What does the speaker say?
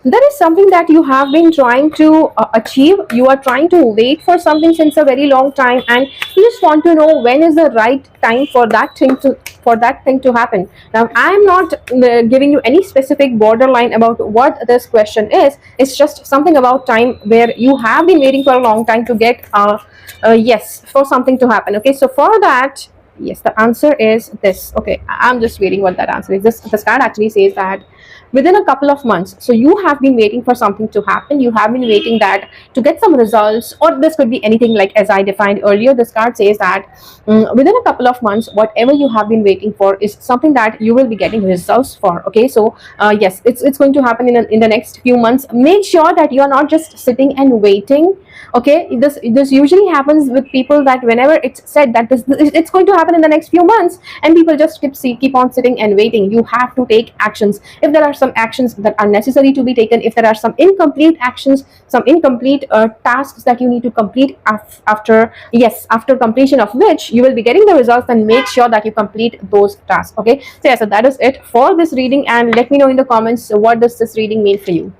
there is something that you have been trying to achieve. You are trying to wait for something since a very long time, and you just want to know when is the right time for that thing to happen. Now, I am not giving you any specific borderline about what this question is. It's just something about time where you have been waiting for a long time to get yes, for something to happen. Okay, so for that, yes, the answer is this. Okay, I'm just waiting what that answer is. This card actually says that within a couple of months. So you have been waiting for something to happen. You have been waiting that to get some results, or this could be anything, like as I defined earlier. This card says that within a couple of months, whatever you have been waiting for is something that you will be getting results for. Okay, so yes, it's going to happen in the next few months. Make sure that you are not just sitting and waiting. Okay, this usually happens with people, that whenever it's said that this it's going to happen in the next few months, and people just keep on sitting and waiting. You have to take actions. If there are some actions that are necessary to be taken, if there are some incomplete actions, some incomplete tasks that you need to complete after, yes, after completion of which you will be getting the results, then make sure that you complete those tasks. Okay, so yeah, so that is it for this reading, and let me know in the comments what does this reading mean for you.